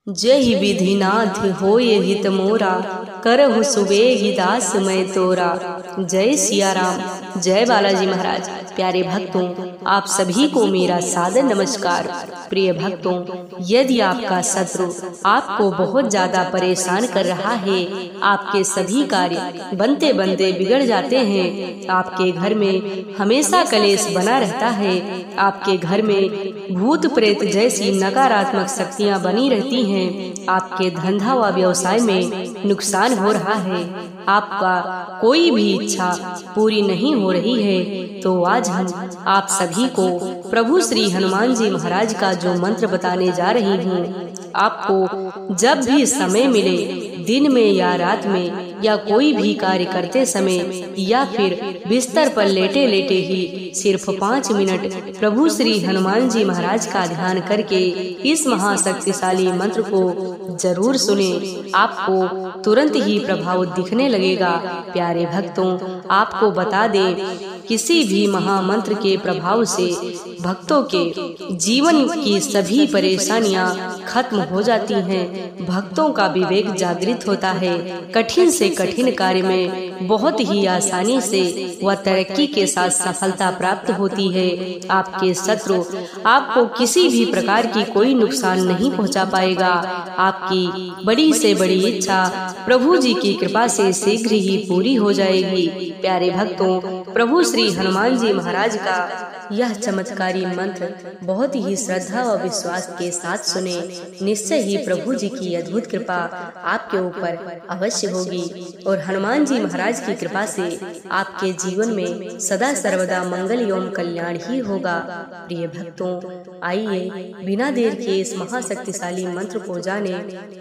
जय विधिनाथ होय हित मोरा, करहु सुबेहि दास मैं तोरा। जय सिया राम, जय बालाजी महाराज। प्यारे भक्तों, आप सभी को मेरा सादर नमस्कार। प्रिय भक्तों, यदि आपका शत्रु आपको बहुत ज्यादा परेशान कर रहा है, आपके सभी कार्य बनते बनते बिगड़ जाते हैं, आपके घर में हमेशा कलेश बना रहता है, आपके घर में भूत प्रेत जैसी नकारात्मक शक्तियां बनी रहती हैं, आपके धंधा व व्यवसाय में नुकसान हो रहा है, आपका कोई भी इच्छा पूरी नहीं हो रही है, तो आज हम आप सभी को प्रभु श्री हनुमान जी महाराज का जो मंत्र बताने जा रही हूँ। आपको जब भी समय मिले, दिन में या रात में या कोई भी कार्य करते समय या फिर बिस्तर पर लेटे लेटे ही सिर्फ 5 मिनट प्रभु श्री हनुमान जी महाराज का ध्यान करके इस महाशक्तिशाली मंत्र को जरूर सुने। आपको तुरंत ही प्रभाव दिखने लगेगा। प्यारे भक्तों, आपको बता दें, किसी भी महामंत्र के प्रभाव से भक्तों के जीवन की सभी परेशानियां खत्म हो जाती हैं। भक्तों का विवेक जागृत होता है। कठिन से कठिन कार्य में बहुत ही आसानी से व तरक्की के साथ सफलता प्राप्त होती है। आपके शत्रु आपको किसी भी प्रकार की कोई नुकसान नहीं पहुंचा पाएगा। आपकी बड़ी से बड़ी इच्छा प्रभु जी की कृपा से शीघ्र ही पूरी हो जाएगी। प्यारे भक्तों, प्रभु श्री हनुमान जी महाराज का यह चमत्कारी मंत्र बहुत ही श्रद्धा और विश्वास के साथ सुने। निश्चय ही प्रभु जी की अद्भुत कृपा आपके ऊपर अवश्य होगी और हनुमान जी महाराज की कृपा से आपके जीवन में सदा सर्वदा मंगल एवं कल्याण ही होगा। प्रिय भक्तों, आइए बिना देर के इस महाशक्तिशाली मंत्र को जाने।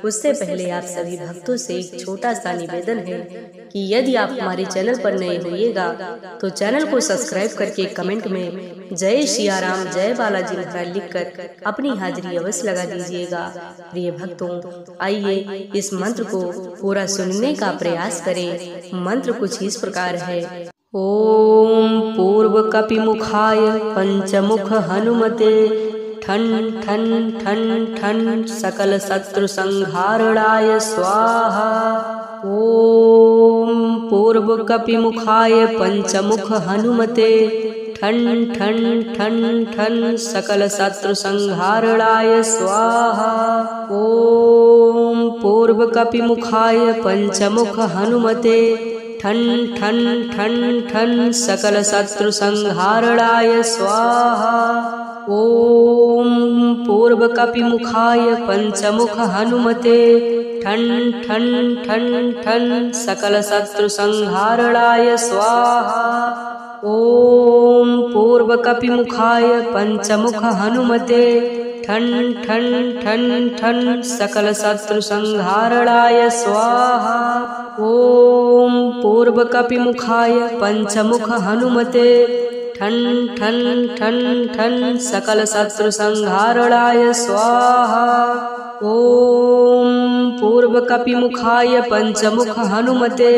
उससे पहले आप सभी भक्तों से एक छोटा सा निवेदन है कि यदि आप हमारे चैनल पर नए होइएगा तो चैनल को सब्सक्राइब करके कमेंट में जय सिया राम, जय बालाजी महाराज लिखकर अपनी हाजिरी अवश्य लगा दीजिएगा। प्रिय भक्तों, आइए इस मंत्र को पूरा सुनने का प्रयास करें। मंत्र कुछ इस प्रकार है। ओम पूर्व कपिमुखाय पंचमुख हनुमते ठन ठन ठन ठन सकल शत्रु संहारणाय स्वाहा। ओम पूर्व कपिमुखाय पंचमुख हनुमते ठन ठन ठन ठन सकल शत्रु संहारणाय स्वाहा। ओम पूर्व कपिमुखाय पंचमुख हनुमते ठन ठन ठन ठन सकल शत्रु संहारणाय स्वाहा। ओम पूर्व कपिमुखाय पंचमुख हनुमते ठन ठन ठन ठन सकल शत्रु संहारणाय स्वाहा। ओम पूर्व कपिमुखाय पंचमुख हनुमते ठन ठन ठन ठन सकल शत्रु संहारणाय स्वाहा। ओम पूर्व कपिमुखाय पंचमुख हनुमते ठन ठन ठन ठन सकल शत्रु संहारणाय स्वाहा। ओम पूर्व कपिमुखाय पंचमुख हनुमते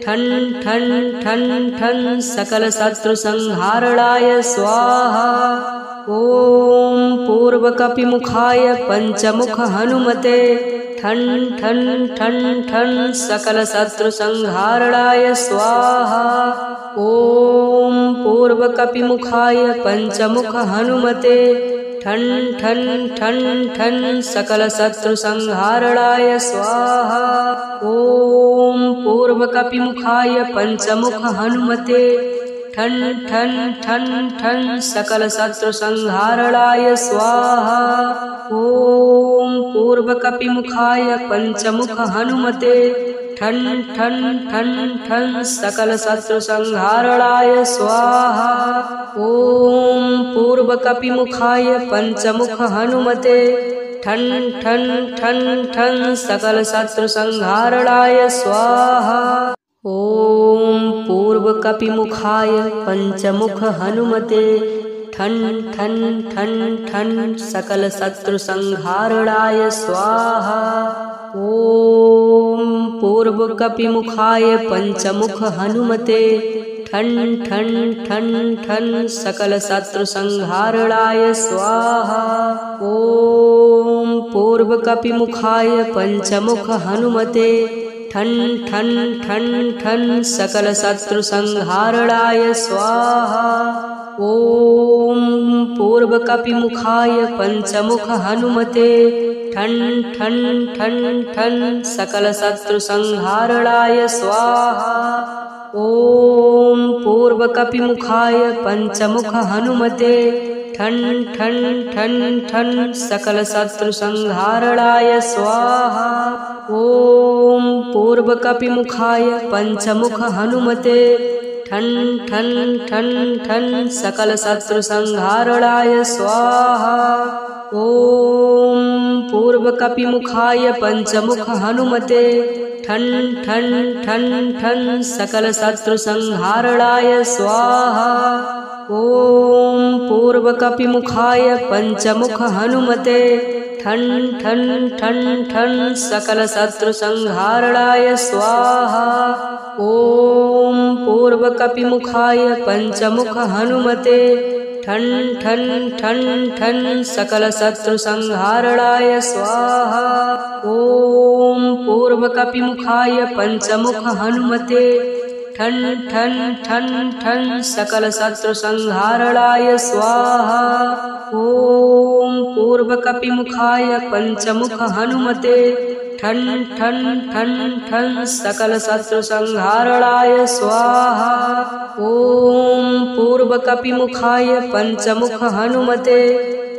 ठन ठन ठन ठन सकल शत्रु संहारणाय स्वाहा। ओम पूर्व कपिमुखाय पंचमुख हनुमते ठन ठन ठन ठन सकल शत्रु संहारणाय स्वाहा। ओम पूर्व कपिमुखाय पंचमुख हनुमते ठन ठन ठन ठन सकल शत्रु संहारणाय स्वाहा। ओम पूर्व कपिमुखाय पंचमुख हनुमते ठन ठन ठन ठन सकल शत्रु संहारणाय स्वाहा। ओम पूर्व कपिमुखाय पंचमुख हनुमते ठन ठन ठन ठन सकल शत्रु संहारणाय स्वाहा। ओम पूर्व कपिमुखाय पंचमुख हनुमते ठन ठन ठन ठन सकल शत्रु संहारणाय स्वाहा। ओम पूर्व कपिमुखाय पंचमुख हनुमते ठन ठन ठन ठन सकल शत्रु संहारणाय स्वाहा। ओम पूर्व कपिमुखाय पंचमुख हनुमते ठन ठन ठन ठन सकल शत्रु संहारणाय स्वाहा। ओम पूर्वकपिमुखाय पंचमुख हनुमते ठन ठन ठन ठन सकल शत्रु संहारणाय स्वाहा। ओम पूर्वकपिमुखाय पंचमुख हनुमते ठन ठन ठन ठन सकल शत्रु संहारणाय स्वाहा। ओम पूर्वकपिमुखाय पंचमुख हनुमते ठन ठन ठन ठन सकल शत्रु संहारणाय स्वाहा। ओम पूर्वकपिमुखाय पंचमुख हनुमते ठन ठन ठन ठन सकल शत्रु संहारणाय स्वाहा। ओम पूर्वकपिमुखाय पंचमुख हनुमते ठन ठन ठन ठन सकल शत्रु संहारणाय स्वाहा। ओम पूर्वकपिमुखाय पंचमुख हनुमते ठन ठन ठन ठन सकल शत्रु संहारणाय स्वाहा। ओम पूर्वकपिमुखाय पंचमुख हनुमते ठन ठन ठन ठन सकल शत्रु संहारणाय स्वाहा। ओम पूर्वकपिमुखाय पंचमुख हनुमते ठन ठन ठन ठन सकल शत्रु संहारणाय स्वाहा। ओम पूर्वकपिमुखाय पंचमुख हनुमते ठन ठन ठन ठन सकल शत्रु संहारणाय स्वाहा। ओम पूर्वकपिमुखाय पंचमुख हनुमते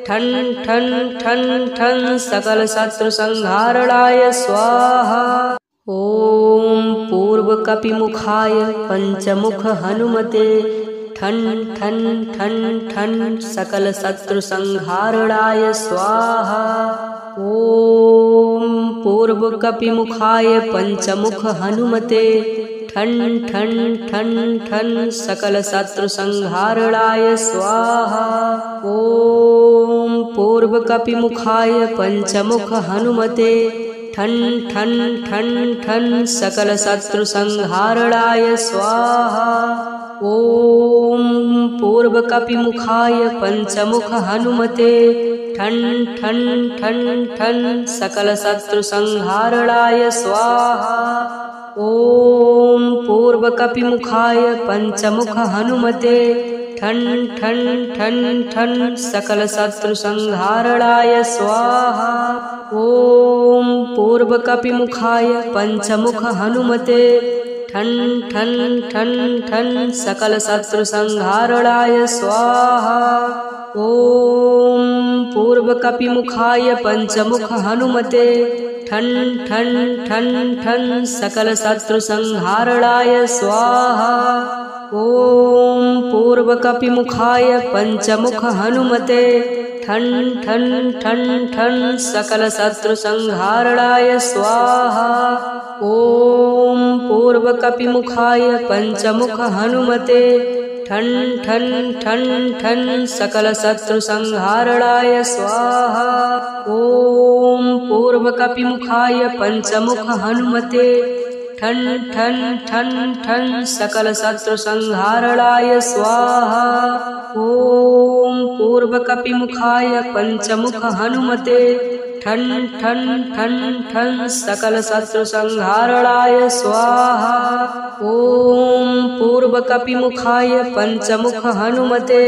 ठन ठन ठन ठन सकल शत्रु संहारणाय स्वाहा। ओम पूर्वकपिमुखाय पंचमुख हनुमते ठन ठन ठन ठन सकल शत्रु संहारणाय स्वाहा। ओम पूर्वकपिमुखाय पंचमुख हनुमते ठन ठन ठन ठन सकल शत्रु संहारणाय स्वाहा। ओम पूर्वकपिमुखाय पंचमुख हनुमते ठन ठन ठन ठन सकल शत्रु संहारणाय स्वाहा। ओम पूर्वकपिमुखाय पंचमुख हनुमते ठन ठन ठन ठन सकल शत्रु संहारणाय स्वाहा। ओम पूर्वकपिमुखाय पंचमुख हनुमते ठन ठन ठन ठन सकल शत्रु संहारणाय स्वाहा। ओम पूर्वकपिमुखाय पंचमुख हनुमते ठन ठन ठन ठन सकल शत्रु संहारणाय स्वाहा। ओम पूर्वकपिमुखाय पंचमुख हनुमते ठन ठन ठन ठन सकल शत्रु संहारणाय स्वाहा। ओम पूर्वकपिमुखाय पंचमुख हनुमते ठन ठन ठन ठन सकल शत्रु संहारणाय स्वाहा। ओम पूर्वकपिमुखाय पंचमुख हनुमते ठन ठन ठन ठन सकल शत्रु संहारणाय स्वाहा। ओम पूर्वकपिमुखाय पंचमुख हनुमते ठन ठन ठन ठन सकल शत्रु संहारणाय स्वाहा। ओम पूर्वकपिमुखाय पंचमुख हनुमते ठन ठन ठन ठन सकल शत्रु संहारणाय स्वाहा। ओम पूर्वकपिमुखाय पंचमुख हनुमते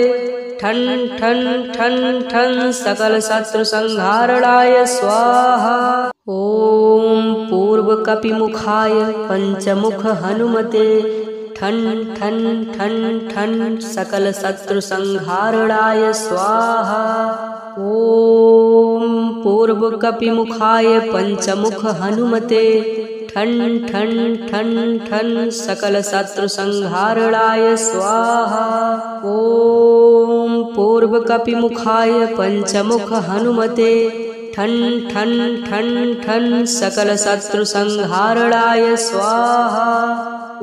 ठन ठन ठन ठन सकल शत्रु संहारणाय स्वाहा। ओम पूर्वकपिमुखाय पंचमुख हनुमते ठन ठन ठन ठन सकल शत्रु संहारणाय स्वाहा। ओम पूर्वकपिमुखाय पंचमुख हनुमते ठन ठन ठन ठन सकल शत्रु संहारणाय स्वाहा। ओम पूर्वकपिमुखाय पंचमुख हनुमते ठन ठन ठन ठन सकल शत्रु संहारणाय स्वाहा।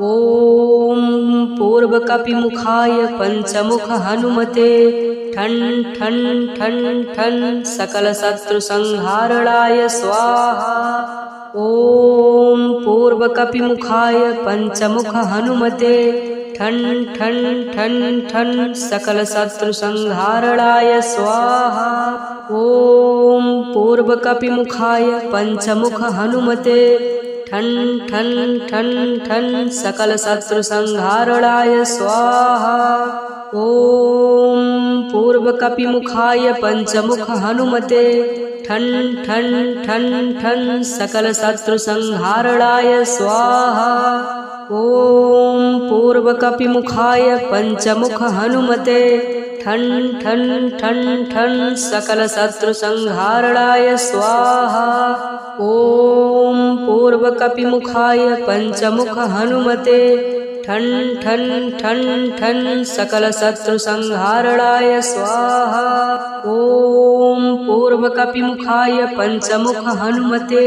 ओम पूर्वकपिमुखाय पंचमुख हनुमते ठन ठन ठन ठन सकल शत्रु संहारणाय स्वाहा। ओम पूर्वकपिमुखाय पंचमुख हनुमते ठन ठन ठन ठन सकलशत्रुसंहारणाय स्वाहा। ॐ पूर्वकपिमुखाय पंचमुख हनुमते ठन ठन ठन ठन सकलशत्रुसंहारणाय स्वाहा। ॐ पूर्वकपिमुखाय पंचमुख हनुमते ठन ठन ठन ठन सकलशत्रुसंहारणाय स्वाहा। ॐ पूर्वकपिमुखाय पंचमुख हनुमते ठन ठन ठन ठन सकलशत्रुसंहारणाय स्वाहा। ॐ पूर्वकपिमुखाय पंचमुख हनुमते ठन ठन ठन ठन सकलशत्रुसंहारणाय स्वाहा। ॐ पूर्वकपिमुखाय पंचमुख हनुमते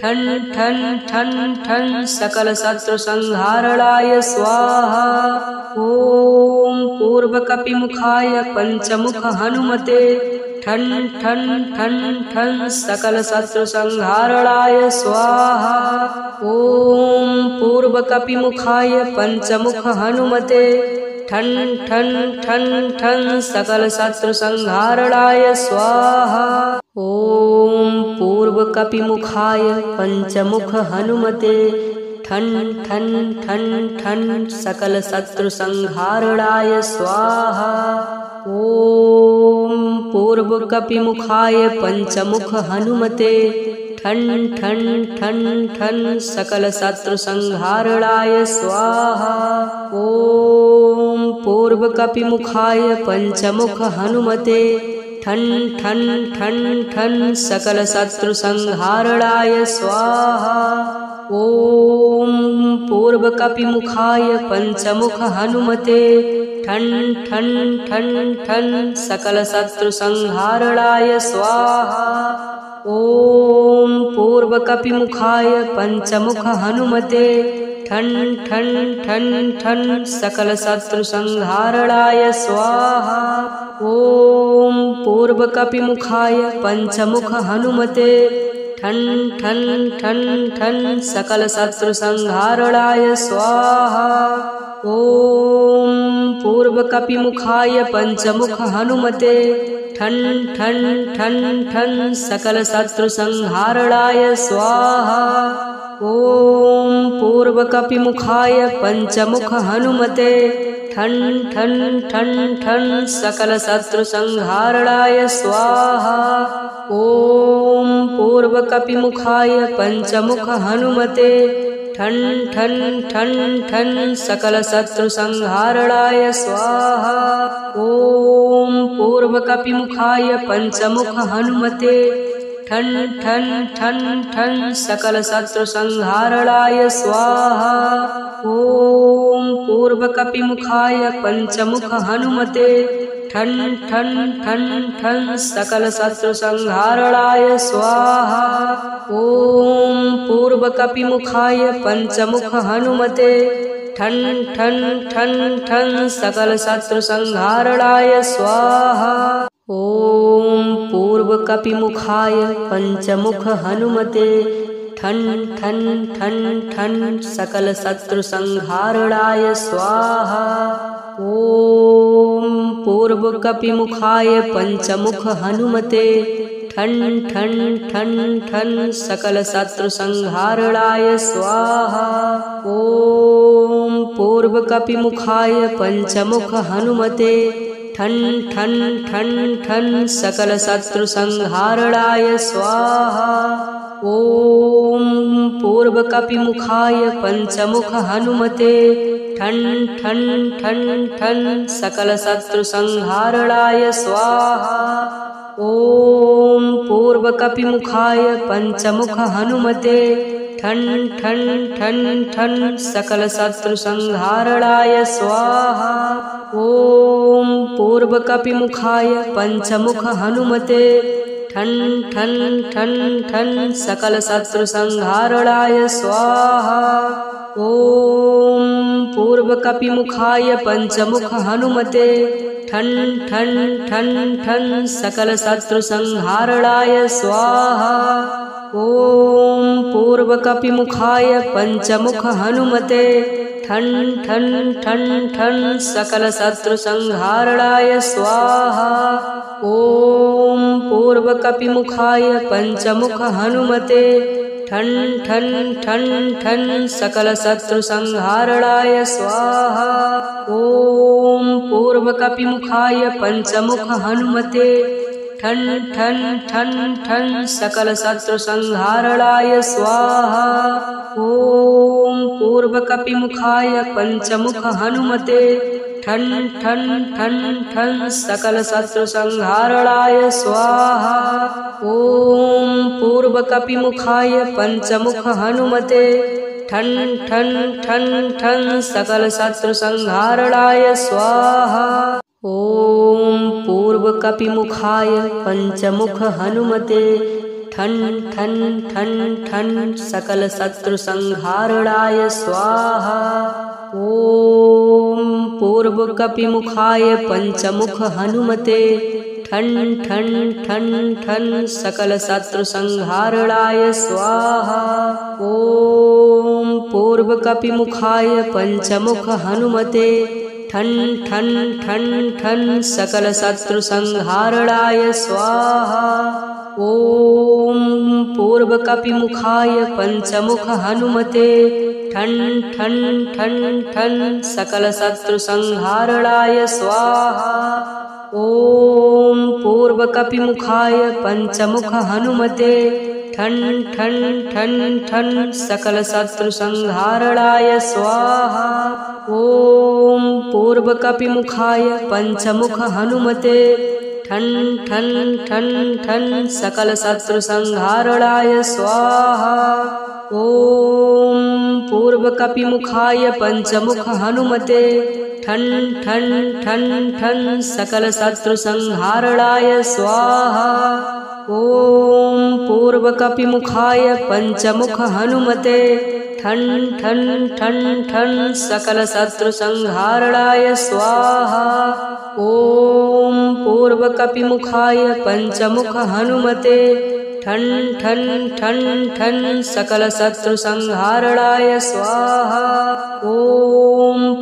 ठन ठन ठन ठन सकलशत्रुसंहारणाय स्वाहा। ॐ पूर्वकपिमुखाय पंचमुख हनुमते ठन ठन ठन ठन सकलशत्रुसंहारणाय स्वाहा। ॐ पूर्वकपिमुखाय पंचमुख हनुमते ठन ठन ठन ठन सकलशत्रुसंहारणाय स्वाहा। ॐ पूर्वकपिमुखाय पंचमुख हनुमते ठन ठन ठन ठन सकलशत्रुसंहारणाय स्वाहा। ॐ पूर्वकपिमुखाय पंचमुख हनुमते ठन ठन ठन ठन सकलशत्रुसंहारणाय स्वाहा। ॐ पूर्वकपिमुखाय पंचमुख हनुमते ठन ठन ठन ठन सकलशत्रुसंहारणाय स्वाहा। ॐ पूर्वकपिमुखाय पंचमुख हनुमते ठन ठन ठन ठन सकलशत्रुसंहारणाय स्वाहा। ॐ पूर्वकपिमुखाय पंचमुख हनुमते ठन ठन ठन ठन सकलशत्रुसंहारणाय स्वाहा। ॐ पूर्वकपिमुखाय पंचमुख हनुमते ठन ठन ठन ठन सकलशत्रुसंहारणाय स्वाहा। ॐ पूर्वकपिमुखाय पंचमुख हनुमते ठन ठन ठन ठन सकलशत्रुसंहारणाय स्वाहा। ॐ पूर्वकपिमुखाय पंचमुख हनुमते ठन ठन ठन ठन सकलशत्रुसंहारणाय स्वाहा। ॐ पूर्वकपिमुखाय पंचमुख हनुमते ठन ठन ठन ठन सकलशत्रुसंहारणाय स्वाहा। ॐ पूर्वकपिमुखाय पंचमुख हनुमते ठन ठन ठन ठन सकलशत्रुसंहारणाय स्वाहा। ॐ पूर्वकपिमुखाय पंचमुख हनुमते ठन ठन ठन ठन सकलशत्रुसंहारणाय स्वाहा। ॐ पूर्वकपिमुखाय पंचमुख हनुमते ठन ठन ठन ठन सकलशत्रुसंहारणाय स्वाहा। ॐ पूर्वकपिमुखाय पंचमुख हनुमते ठन ठन ठन ठन सकलशत्रुसंहारणाय स्वाहा। ॐ पूर्वकपिमुखाय पंचमुख हनुमते ठन ठन ठन ठन सकलशत्रुसंहारणाय स्वाहा। ॐ पूर्वकपिमुखाय पंचमुख हनुमते ठन ठन ठन ठन सकलशत्रुसंहारणाय स्वाहा। ॐ पूर्वकपिमुखाय पंचमुख हनुमते ठन ठन ठन ठन सकलशत्रुसंहारणाय स्वाहा। ॐ पूर्वकपिमुखाय पंचमुख हनुमते ठन ठन ठन ठन सकलशत्रुसंहारणाय स्वाहा। ॐ पूर्वकपिमुखाय पंचमुख हनुमते ठन ठन ठन ठन सकलशत्रुसंहारणाय स्वाहा। ॐ पूर्वकपिमुखाय पंचमुख हनुमते ठन ठन ठन ठन सकलशत्रुसंहारणाय स्वाहा। ॐ पूर्वकपिमुखाय पंचमुख हनुमते ठन ठन ठन ठन सकलशत्रुसंहारणाय स्वाहा। ॐ पूर्वकपिमुखाय पञ्चमुख हनुमते ठन ठन ठन ठन सकलशत्रुसंहारणाय स्वाहा। ॐ पूर्वकपिमुखाय पञ्चमुख हनुमते ठन ठन ठन ठन सकलशत्रुसंहारणाय स्वाहा। ॐ पूर्वकपिमुखाय पञ्चमुख हनुमते ठन ठन ठन ठन सकलशत्रुसंहारणाय स्वाहा। ॐ पूर्वकपिमुखाय पञ्चमुख हनुमते ठन ठन ठन ठन सकलशत्रुसंहारणाय स्वाहा। ॐ पूर्वकपिमुखाय पञ्चमुख हनुमते ठन ठन ठन ठन सकलशत्रुसंहारणाय स्वाहा। ॐ पूर्वकपिमुखाय पञ्चमुख हनुमते ठन ठन ठन ठन सकलशत्रुसंहारणाय स्वाहा। ॐ पूर्वकपिमुखाय पञ्चमुख हनुमते ठन ठन ठन ठन सकलशत्रुसंहारणाय स्वाहा। ॐ पूर्वकपिमुखाय पञ्चमुख हनुमते ठन ठन ठन ठन सकलशत्रुसंहारणाय स्वाहा। ॐ पूर्वकपिमुखाय पञ्चमुख हनुमते ठन ठन ठन ठन सकलशत्रुसंहारणाय स्वाहा। ॐ पूर्वकपिमुखाय पञ्चमुख हनुमते ठन ठन ठन ठन सकलशत्रुसंहारणाय स्वाहा। ॐ पूर्वकपिमुखाय पञ्चमुख हनुमते ठन ठन ठन ठन सकलशत्रुसंहारणाय स्वाहा। ॐ पूर्वकपिमुखाय पञ्चमुख हनुमते ठन ठन ठन ठन सकलशत्रुसंहारणाय स्वाहा। ॐ पूर्वकपिमुखाय पञ्चमुख हनुमते ठन ठन ठन ठन सकलशत्रुसंहारणाय स्वाहा। ॐ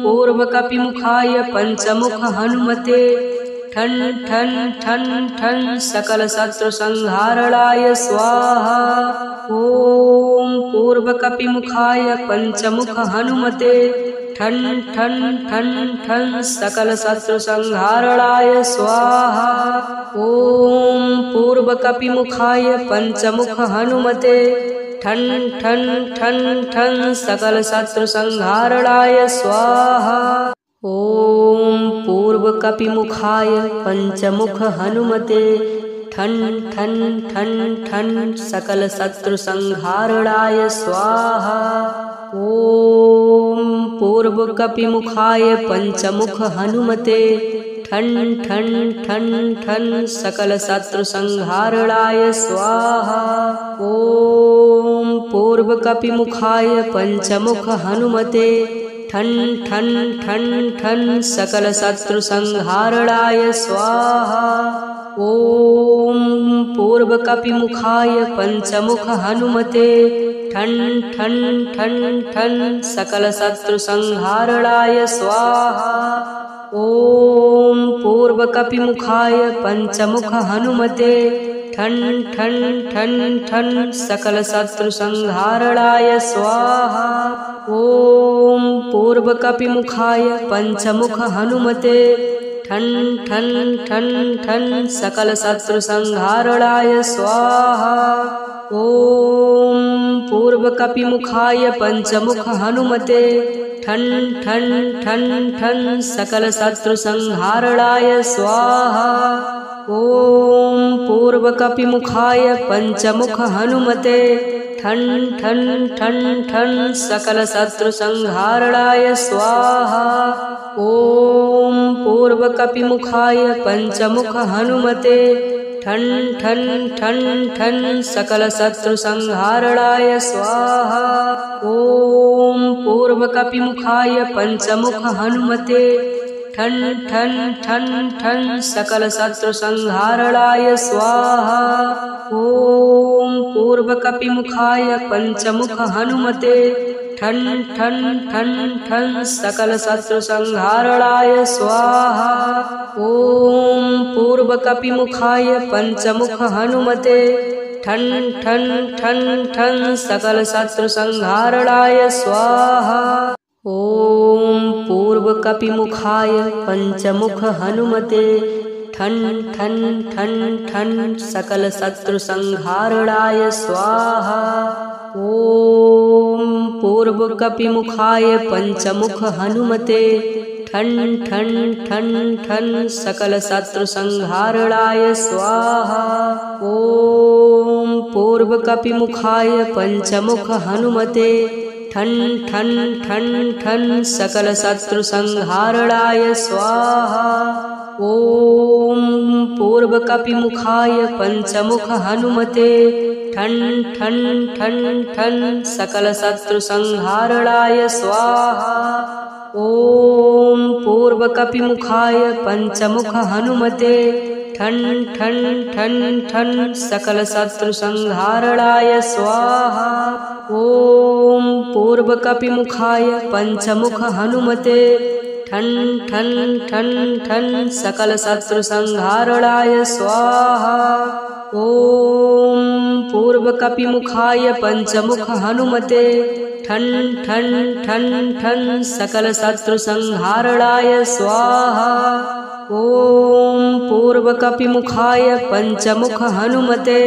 पूर्वकपिमुखाय पञ्चमुख हनुमते ठन ठन ठन ठन सकलशत्रुसंहारणाय स्वाहा। ॐ पूर्वकपिमुखाय पञ्चमुख हनुमते ठन ठन ठन ठन सकलशत्रुसंहारणाय स्वाहा। ॐ पूर्वकपिमुखाय पञ्चमुख हनुमते ठन ठन ठन ठन सकलशत्रुसंहारणाय स्वाहा। ॐ पूर्वकपिमुखाय पञ्चमुख हनुमते ठन ठन ठन ठन सकलशत्रुसंहारणाय स्वाहा। ॐ पूर्वकपिमुखाय पञ्चमुख हनुमते ठन ठन ठन ठन सकलशत्रुसंहारणाय स्वाहा। ॐ पूर्वकपिमुखाय पञ्चमुख हनुमते ठन ठन ठन ठन सकलशत्रुसंहारणाय स्वाहा। ॐ पूर्वकपिमुखाय पञ्चमुख हनुमते ठन ठन ठन ठन सकलशत्रुसंहारणाय स्वाहा। ॐ पूर्वकपिमुखाय पञ्चमुख हनुमते ठन ठन ठन ठन सकलशत्रुसंहारणाय स्वाहा। ॐ पूर्वकपिमुखाय पञ्चमुख हनुमते ठन ठन ठन ठन सकलशत्रुसंहारणाय स्वाहा। ॐ पूर्वकपिमुखाय पञ्चमुख हनुमते ठन ठन ठन ठन सकलशत्रुसंहारणाय स्वाहा। ॐ पूर्वकपिमुखाय पञ्चमुख हनुमते ठन ठन ठन ठन सकलशत्रुसंहारणाय स्वाहा। ॐ पूर्वकपिमुखाय पञ्चमुख हनुमते ठन ठन ठन ठन सकलशत्रुसंहारणाय स्वाहा। ॐ पूर्वकपिमुखाय पञ्चमुख हनुमते ठन ठन ठन ठन सकल शत्रु संहारणाय स्वाहा। ओम पूर्वकपिमुखाय पंचमुख हनुमते ठन ठन ठन ठन सकल शत्रु संहारणाय स्वाहा। ओम पूर्वकपिमुखाय पंचमुख हनुमते ठन ठन ठन ठन सकल शत्रु संहारणाय स्वाहा। ओम पूर्वकपिमुखाय पंचमुख हनुमते ठन ठन ठन ठन सकल शत्रु संहारणाय स्वाहा। ओम पूर्वकपिमुखाय पंचमुख हनुमते ठन ठन ठन ठन सकल शत्रु संहारणाय स्वाहा। ओम पूर्वकपिमुखाय पंचमुख हनुमते ठन ठन ठन ठन सकल शत्रु संहारणाय स्वाहा। ओम पूर्वकपिमुखाय पंचमुख हनुमते ठन ठन ठन ठन सकल शत्रु संहारणाय स्वाहा। ओम पूर्वकपिमुखाय पंचमुख हनुमते ठन ठन ठन ठन सकल शत्रु संहारणाय स्वाहा। ओम पूर्वकपिमुखाय पंचमुख हनुमते ठन ठन ठन ठन सकल शत्रु संहारणाय स्वाहा। ओम पूर्वकपिमुखाय पंचमुख हनुमते ठन ठन ठन ठन सकल शत्रु संहारणाय स्वाहा। ओम पूर्वकपिमुखाय पंचमुख हनुमते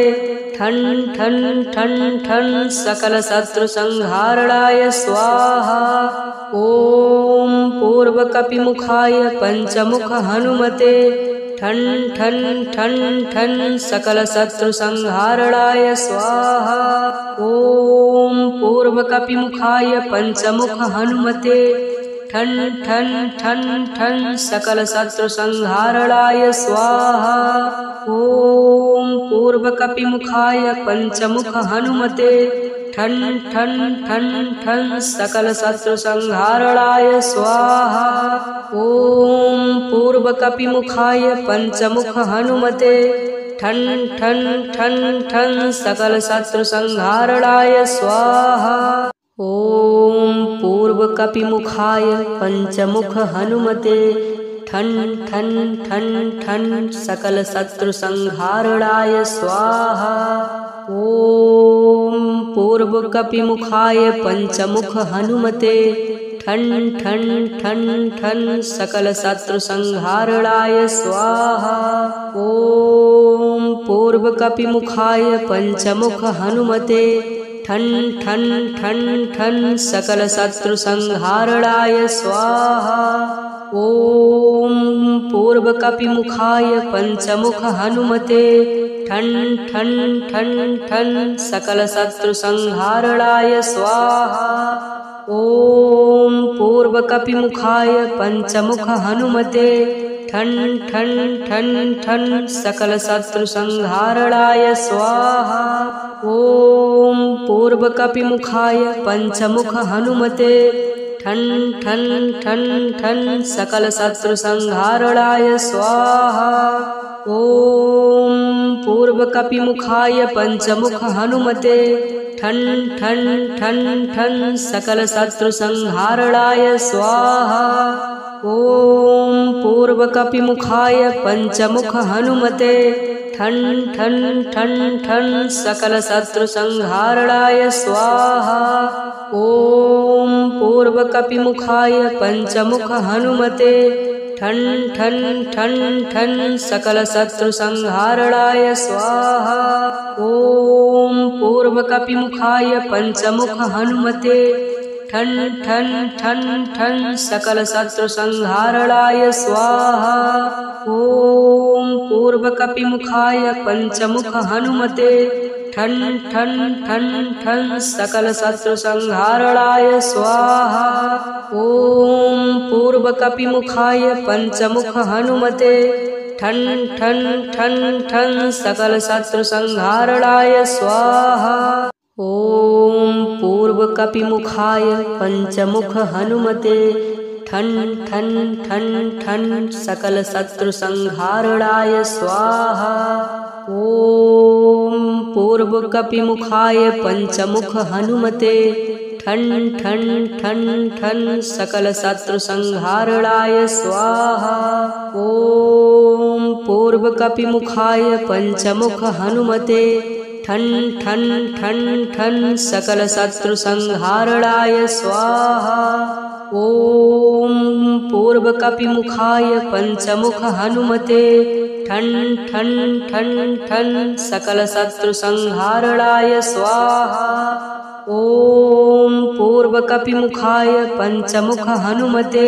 ठन ठन ठन ठन सकल शत्रु संहारणाय स्वाहा। ओम पूर्वकपिमुखाय पंचमुख हनुमते ठन ठन ठन ठन सकल शत्रु संहारणाय स्वाहा। ओम पूर्वकपिमुखाय पंचमुख हनुमते ठन ठन ठन ठन सकल शत्रु संहारणाय स्वाहा। ओम पूर्वकपिमुखाय पंचमुख हनुमते ठन ठन ठन ठन सकल शत्रु संहारणाय स्वाहा। ओम पूर्वकपिमुखाय पंचमुख हनुमते ठन ठन ठन ठन सकल शत्रु संहारणाय स्वाहा। ओम पूर्वकपिमुखाय पंचमुख हनुमते ठन ठन ठन ठन सकल शत्रु संहारणाय स्वाहा। ओम पूर्वकपिमुखाय पंचमुख हनुमते ठन ठन ठन ठन सकल शत्रु संहारणाय स्वाहा। ओम पूर्वकपिमुखाय पंचमुख हनुमते ठन ठन ठन ठन सकल शत्रु संहारणाय स्वाहा। ओम पूर्वकपिमुखाय पंचमुख हनुमते ठन ठन ठन ठन सकल शत्रु संहारणाय स्वाहा। ओम पूर्वकपिमुखाय पंचमुख हनुमते ठन ठन ठन ठन सकल शत्रु संहारणाय स्वाहा। ओम पूर्वकपिमुखाय पंचमुख हनुमते ठन ठन ठन ठन सकल शत्रु संहारणाय स्वाहा। ओम पूर्वकपिमुखाय पंचमुख हनुमते ठन ठन ठन ठन सकल शत्रु संहारणाय स्वाहा। ओम पूर्वकपिमुखाय पंचमुख हनुमते ठन ठन ठन ठन सकल शत्रु संहारणाय स्वाहा। ओम पूर्वकपिमुखाय पंचमुख हनुमते ठन ठन ठन ठन सकल शत्रु संहारणाय स्वाहा। ओम पूर्वकपिमुखाय पंचमुख हनुमते ठन ठन ठन ठन सकल शत्रु संहारणाय स्वाहा। ओम पूर्वकपिमुखाय पंचमुख हनुमते ठन ठन ठन ठन सकल शत्रु संहारणाय स्वाहा। ओम पूर्वकपिमुखाय पंचमुख हनुमते ठन ठन ठन ठन सकल शत्रु संहारणाय स्वाहा। ओम पूर्वकपिमुखाय पंचमुख हनुमते ठन ठन ठन ठन सकल शत्रु संहारणाय स्वाहा। ओम पूर्व कपिमुखाय पंचमुख हनुमते ठन ठन ठन ठन सकल शत्रु संहारणाय स्वाहा। ओम पूर्व कपिमुखाय पंचमुख हनुमते ठन ठन ठन ठन सकल शत्रु संहारणाय स्वाहा। ओम पूर्व कपिमुखाय पंचमुख हनुमते ठन ठन ठन ठन सकल शत्रु संहारणाय स्वाहा। ओम पूर्व कपिमुखाय पंचमुख हनुमते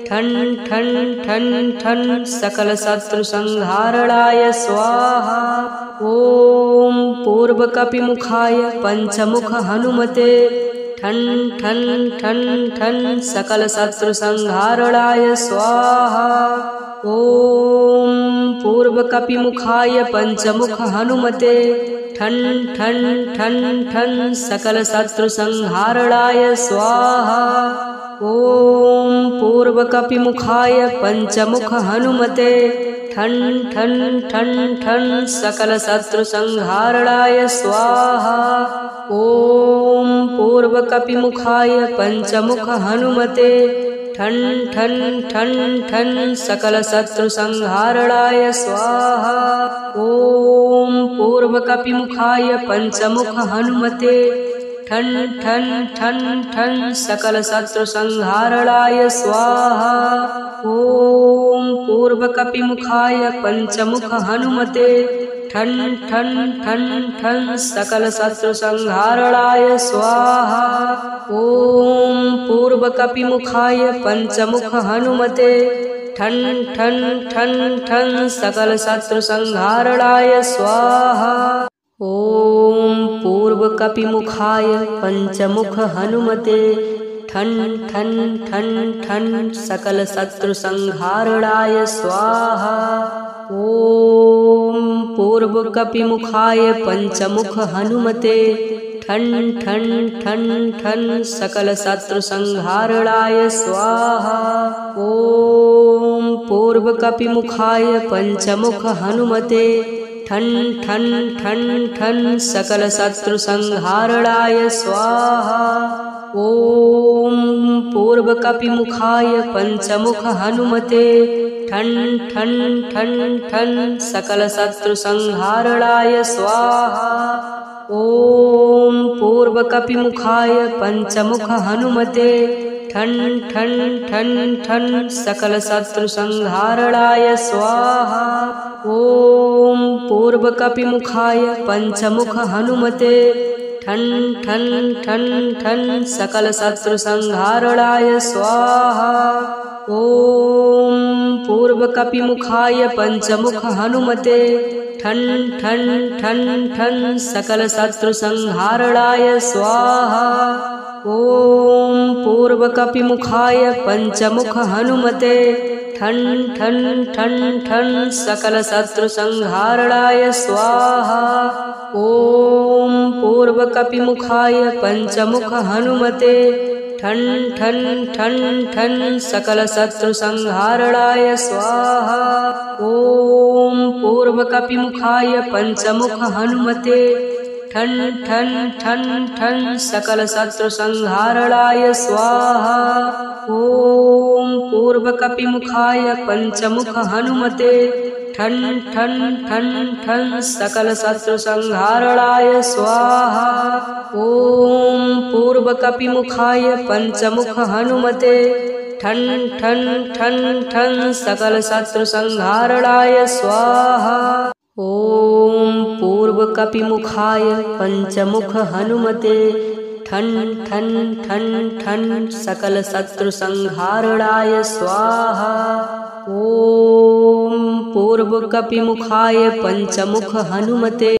ठन ठन ठन ठन सकल शत्रु संहारणाय स्वाहा। ओम पूर्व कपिमुखाय पंचमुख हनुमते ठन ठन ठन ठन सकल शत्रु संहारणाय स्वाहा। ओम पूर्व कपिमुखाय पंचमुख हनुमते ठन ठन ठन ठन सकल शत्रु संहारणाय स्वाहा। ओम पूर्व कपिमुखाय पंचमुख हनुमते ठन ठन ठन ठन सकल शत्रु संहारणाय स्वाहा। ओम पूर्व कपिमुखाय पंचमुख हनुमते ठन ठन ठन ठन सकल शत्रु संहारणाय स्वाहा। ओम पूर्व कपिमुखाय पंचमुख हनुमते ठन ठन ठन ठन सकल शत्रु संहारणाय स्वाहा। ओम पूर्व कपिमुखाय पंचमुख हनुमते ठन ठन ठन ठन सकल शत्रु संहारणाय स्वाहा। ओम पूर्व कपिमुखाय पंचमुख हनुमते ठन ठन ठन ठन सकल शत्रु संहारणाय स्वाहा। ओम पूर्व कपिमुखाय पंचमुख हनुमते ठन ठन ठन ठन सकल शत्रु संहारणाय स्वाहा। ओम पूर्व कपिमुखाय पंचमुख हनुमते ठन ठन ठन ठन सकल शत्रु संहारणाय स्वाहा। ओम पूर्व कपिमुखाय पंचमुख हनुमते ठन ठन ठन ठन सकल शत्रु संहारणाय स्वाहा। ओम पूर्व कपिमुखाय पंचमुख हनुमते ठन ठन ठन ठन सकल शत्रु संहारणाय स्वाहा। ओम पूर्व कपिमुखाय पंचमुख हनुमते ठन ठन ठन ठन सकल शत्रु संहारणाय स्वाहा। ओम पूर्व कपिमुखाय पंचमुख हनुमते ठन ठन ठन ठन सकल शत्रु संहारणाय स्वाहा। ओम पूर्व कपिमुखाय पंचमुख हनुमते ठन ठन ठन ठन सकल शत्रु संहारणाय स्वाहा। ओम पूर्व कपिमुखाय पंचमुख हनुमते ठन ठन ठन ठन सकल शत्रु संहारणाय स्वाहा। ओम पूर्व कपिमुखाय पंचमुख हनुमते ठन ठन ठन ठन सकल शत्रु संहारणाय स्वाहा। ओम पूर्व कपिमुखाय पंचमुख हनुमते ठन ठन ठन ठन सकल शत्रु संहारणाय स्वाहा। ओम पूर्व कपिमुखाय पंचमुख हनुमते ठन ठन ठन ठन सकल शत्रु संहारणाय स्वाहा। ओम पूर्व कपिमुखाय पंचमुख हनुमते ठन ठन ठन ठन सकल शत्रु संहारणाय स्वाहा। ओम पूर्व कपिमुखाय पंचमुख हनुमते ठन ठन ठन ठन सकल शत्रु संहारणाय स्वाहा। ओम पूर्व कपिमुखाय पंचमुख हनुमते